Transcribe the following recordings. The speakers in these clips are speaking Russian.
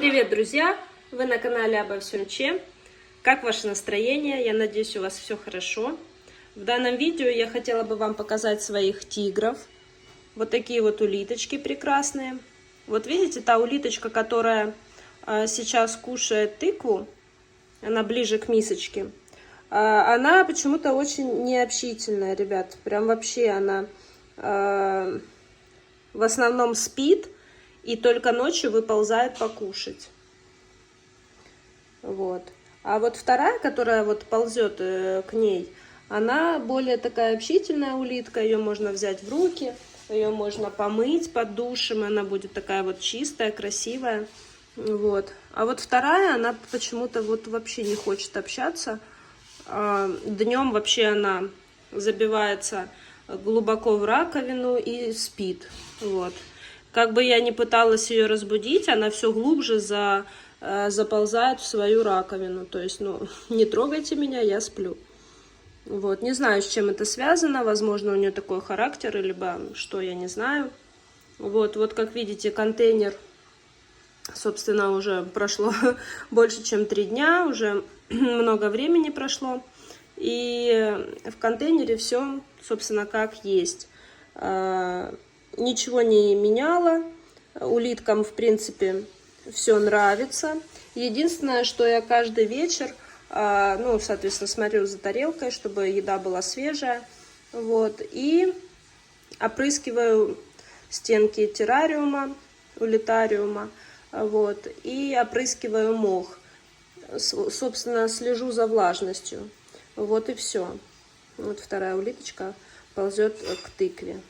Привет, друзья! Вы на канале Обо всем Чем. Как ваше настроение? Я надеюсь, у вас все хорошо. В данном видео я хотела бы вам показать своих тигров. Вот такие вот улиточки прекрасные. Вот видите, та улиточка, которая сейчас кушает тыкву, она ближе к мисочке, она почему-то очень необщительная, ребят. Прям вообще она в основном спит и только ночью выползает покушать. Вот. А вот вторая, которая вот ползет к ней, она более такая общительная улитка. Ее можно взять в руки, ее можно помыть под душем, она будет такая вот чистая, красивая. Вот. А вот вторая, она почему-то вот вообще не хочет общаться. Днем вообще она забивается глубоко в раковину и спит. Вот. Как бы я ни пыталась ее разбудить, она все глубже заползает в свою раковину. То есть, не трогайте меня, я сплю. Вот. Не знаю, с чем это связано. Возможно, у нее такой характер, либо что, я не знаю. Вот как видите, контейнер, собственно, уже прошло больше, чем 3 дня. Уже много времени прошло. И в контейнере все, собственно, как есть. Ничего не меняла. Улиткам, в принципе, все нравится. Единственное, что я каждый вечер, соответственно, смотрю за тарелкой, чтобы еда была свежая. Вот. И опрыскиваю стенки террариума, улитариума. Вот. И опрыскиваю мох. Собственно, слежу за влажностью. Вот и все. Вот вторая улиточка ползет к тыкве.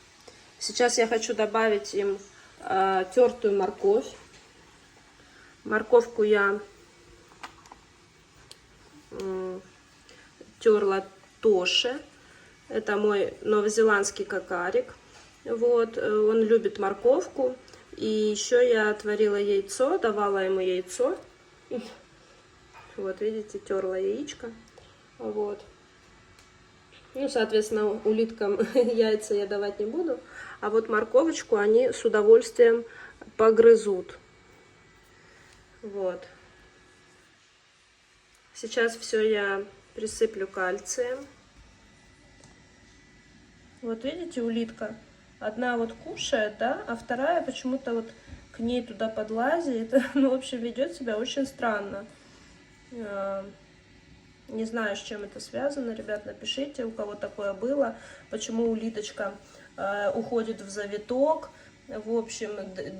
Сейчас я хочу добавить им тертую морковь. Морковку я терла Тоши. Это мой новозеландский кокарик. Вот, он любит морковку. И еще я отварила яйцо, давала ему яйцо. Вот, видите, терла яичко. Вот. Соответственно, улиткам яйца я давать не буду. А вот морковочку они с удовольствием погрызут. Вот. Сейчас все я присыплю кальцием. Вот видите, улитка. Одна вот кушает, да, а вторая почему-то вот к ней туда подлазит. В общем, ведет себя очень странно. Не знаю, с чем это связано. Ребят, напишите, у кого такое было. Почему улиточка уходит в завиток. В общем,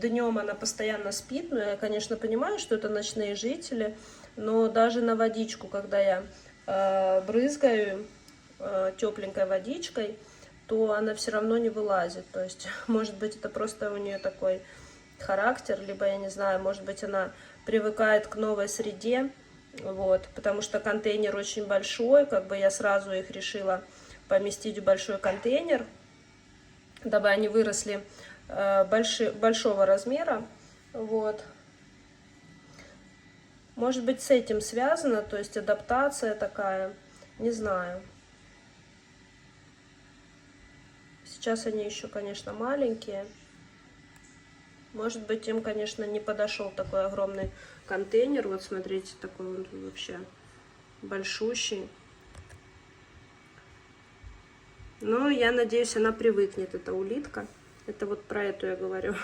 днем она постоянно спит. Я, конечно, понимаю, что это ночные жители. Но даже на водичку, когда я брызгаю тепленькой водичкой, то она все равно не вылазит. То есть, может быть, это просто у нее такой характер. Либо, я не знаю, может быть, она привыкает к новой среде. Вот, потому что контейнер очень большой, я сразу их решила поместить в большой контейнер, дабы они выросли большого размера. Вот. Может быть, с этим связано, то есть адаптация такая, не знаю. Сейчас они еще, конечно, маленькие. Может быть, им, конечно, не подошел такой огромный контейнер. Вот смотрите, такой он вообще большущий. Но я надеюсь, она привыкнет, эта улитка. Это вот про эту я говорю.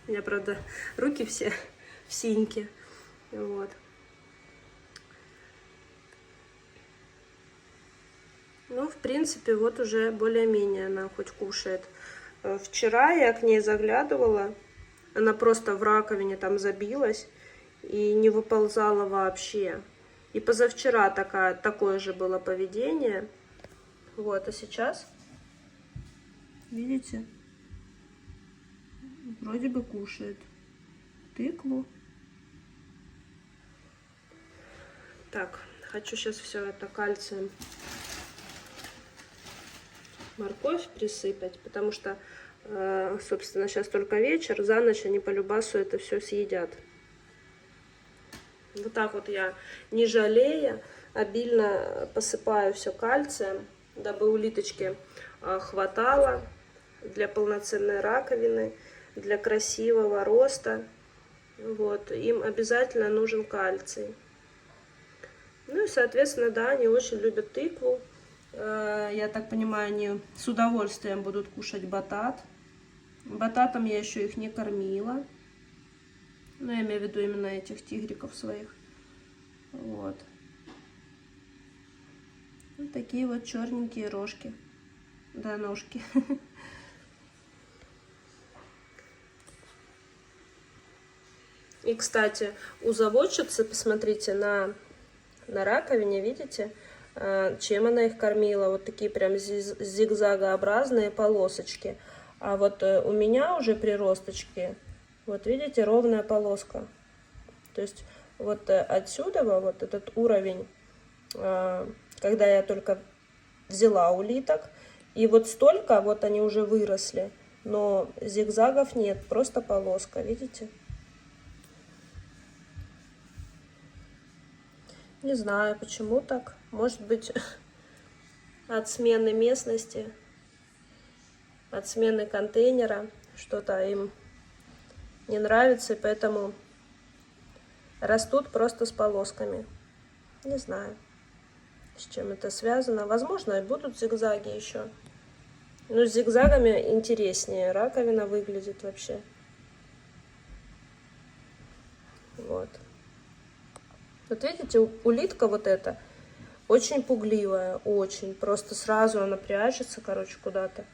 У меня, правда, руки все в синьке. Вот. В принципе, вот уже более-менее она хоть кушает. Вчера я к ней заглядывала. Она просто в раковине там забилась и не выползала вообще. И позавчера такое же было поведение. Вот, а сейчас, видите, вроде бы кушает тыкву. Так, хочу сейчас все это кальцием, морковь присыпать, потому что, собственно, сейчас только вечер, за ночь они по любасу это все съедят. Вот так вот я, не жалея, обильно посыпаю все кальцием, дабы улиточке хватало для полноценной раковины, для красивого роста. Вот, им обязательно нужен кальций. Ну и, соответственно, да, они очень любят тыкву. Я так понимаю, они с удовольствием будут кушать батат. Бататом я еще их не кормила. Ну, я имею в виду именно этих тигриков своих. Вот. Вот такие вот черненькие рожки. Да, ножки. И, кстати, у заводчицы, посмотрите, на раковине, видите, чем она их кормила. Вот такие прям зигзагообразные полосочки. А вот у меня уже приросточки, вот видите, ровная полоска. То есть вот отсюда вот этот уровень, когда я только взяла улиток, и вот столько, вот они уже выросли, но зигзагов нет, просто полоска, видите? Не знаю, почему так. Может быть, от смены местности, от смены контейнера, что-то им не нравится, и поэтому растут просто с полосками. Не знаю, с чем это связано. Возможно, и будут зигзаги еще. Но с зигзагами интереснее раковина выглядит вообще. Вот. Вот видите, улитка вот эта очень пугливая, очень. Просто сразу она прячется, короче, куда-то.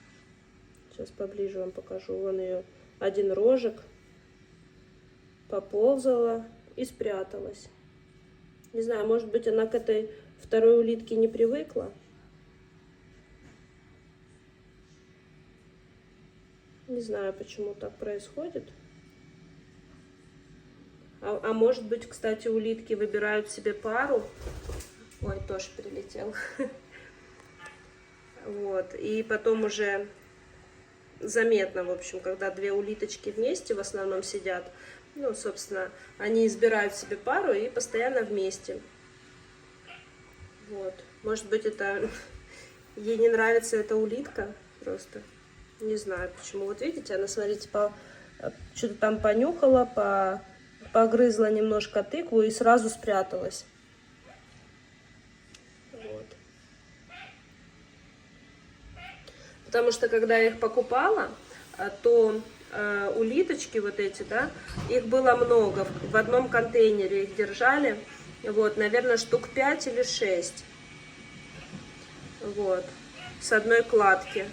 Сейчас поближе вам покажу. Вон ее один рожек. Поползала и спряталась. Не знаю, может быть, она к этой второй улитке не привыкла. Не знаю, почему так происходит. А может быть, кстати, улитки выбирают себе пару. Ой, тоже прилетел. Вот. И потом уже заметно, в общем, когда две улиточки вместе в основном сидят. Ну, собственно, они избирают себе пару и постоянно вместе. Вот. Может быть, это ей не нравится эта улитка просто. Не знаю почему. Вот видите, она, смотрите, что-то там понюхала, погрызла немножко тыкву и сразу спряталась. Вот. Потому что, когда я их покупала, то улиточки вот эти, да, их было много. В одном контейнере их держали. Вот, наверное, штук 5 или 6. Вот. С одной кладки.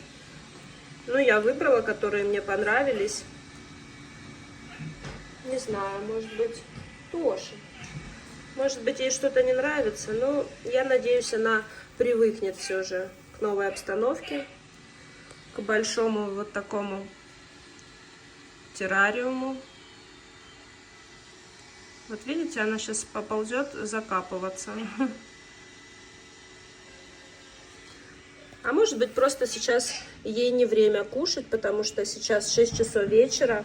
Ну, я выбрала, которые мне понравились. Не знаю, может быть, тоже. Может быть, ей что-то не нравится, но я надеюсь, она привыкнет все же к новой обстановке, к большому вот такому террариуму. Вот видите, она сейчас поползет закапываться. А может быть, просто сейчас ей не время кушать, потому что сейчас 6 часов вечера,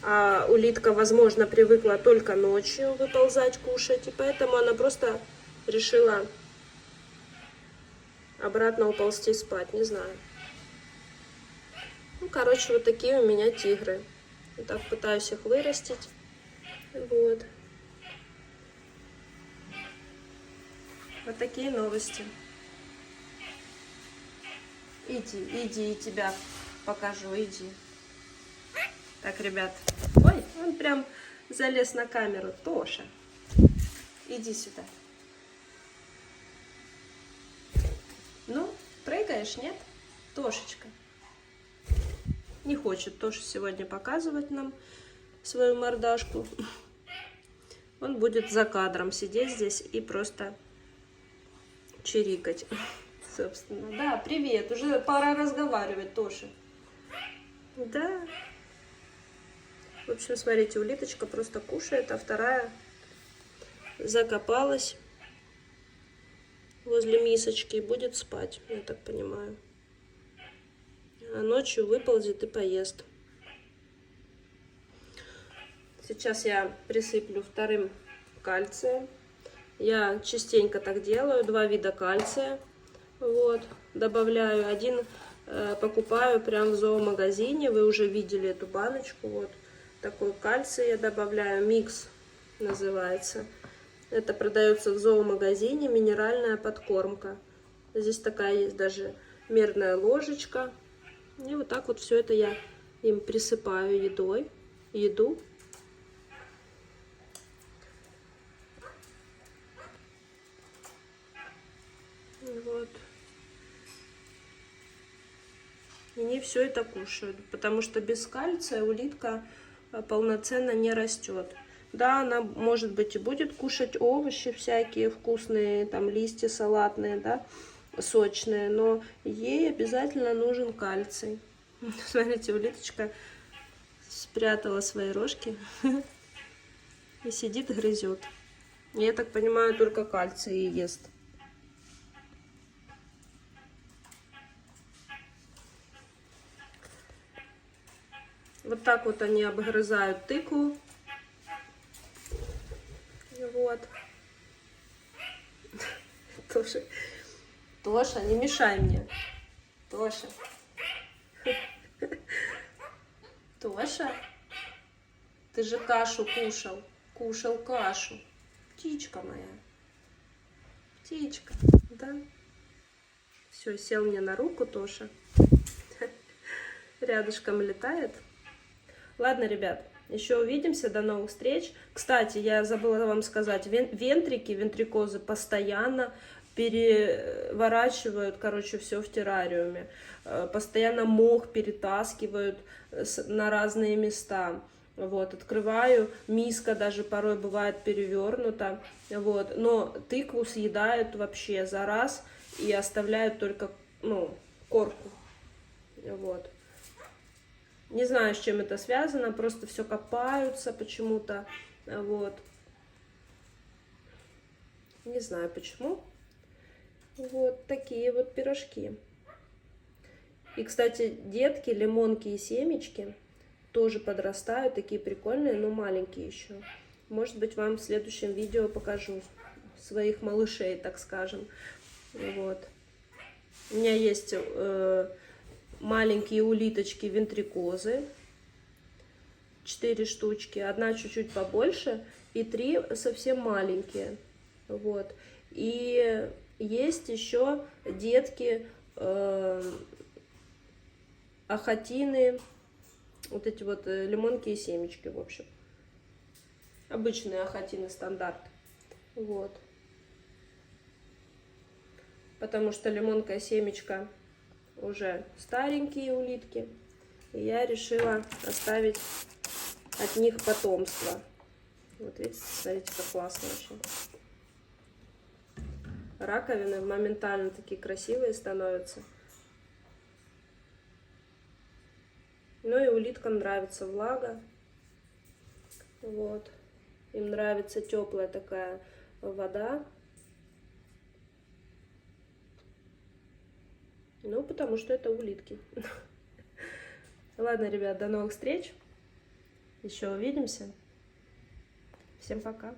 а улитка, возможно, привыкла только ночью выползать кушать, и поэтому она просто решила обратно уползти спать, не знаю. Ну, короче, вот такие у меня тигры. Вот так пытаюсь их вырастить. Вот. Вот такие новости. Иди, и тебя покажу, иди. Так, ребят. Ой, он прям залез на камеру. Тоша, иди сюда. Ну, прыгаешь, нет? Тошечка. Не хочет Тоша сегодня показывать нам свою мордашку. Он будет за кадром сидеть здесь и просто чирикать. Собственно. Да, привет. Уже пора разговаривать, Тоша. Да. В общем, смотрите, улиточка просто кушает, а вторая закопалась возле мисочки и будет спать, я так понимаю. А ночью выползет и поест. Сейчас я присыплю вторым кальцием. Я частенько так делаю, 2 вида кальция. Вот, добавляю. Один покупаю прям в зоомагазине. Вы уже видели эту баночку. Вот такой кальций я добавляю, микс называется. Это продается в зоомагазине, минеральная подкормка. Здесь такая есть даже мерная ложечка. И вот так вот все это я им присыпаю еду. Вот. И они все это кушают, потому что без кальция улитка полноценно не растет. Да, она, может быть, и будет кушать овощи всякие вкусные, там листья салатные, да, сочные, но ей обязательно нужен кальций. Смотрите, улиточка спрятала свои рожки и сидит, грызет. Я так понимаю, только кальций и ест. Вот так вот они обгрызают тыкву. Вот. Тоша, не мешай мне. Тоша. Тоша, ты же кашу кушал. Кушал кашу. Птичка моя. Птичка, да? Все, сел мне на руку Тоша. Рядышком летает. Ладно, ребят, еще увидимся, до новых встреч. Кстати, я забыла вам сказать, вентрикозы постоянно переворачивают, короче, все в террариуме. Постоянно мох перетаскивают на разные места. Вот, открываю, миска даже порой бывает перевернута. Вот, но тыкву съедают вообще за раз и оставляют только, ну, корку. Вот. Не знаю, с чем это связано, просто все копаются почему-то, вот. Не знаю почему. Вот такие вот пирожки. И, кстати, детки, лимонки и семечки тоже подрастают, такие прикольные, но маленькие еще. Может быть, вам в следующем видео покажу своих малышей, так скажем. Вот. У меня есть... маленькие улиточки вентрикозы, 4 штучки, одна чуть-чуть побольше и 3 совсем маленькие. Вот. И есть еще детки ахатины, вот эти вот лимонки и семечки, в общем. Обычные ахатины стандарт. Вот. Потому что лимонка и семечка уже старенькие улитки, и я решила оставить от них потомство. Вот видите, смотрите, как классно очень. Раковины моментально такие красивые становятся. Ну и улиткам нравится влага. Вот. Им нравится теплая такая вода. Ну, потому что это улитки. Ладно, ребят, до новых встреч. Еще увидимся. Всем пока.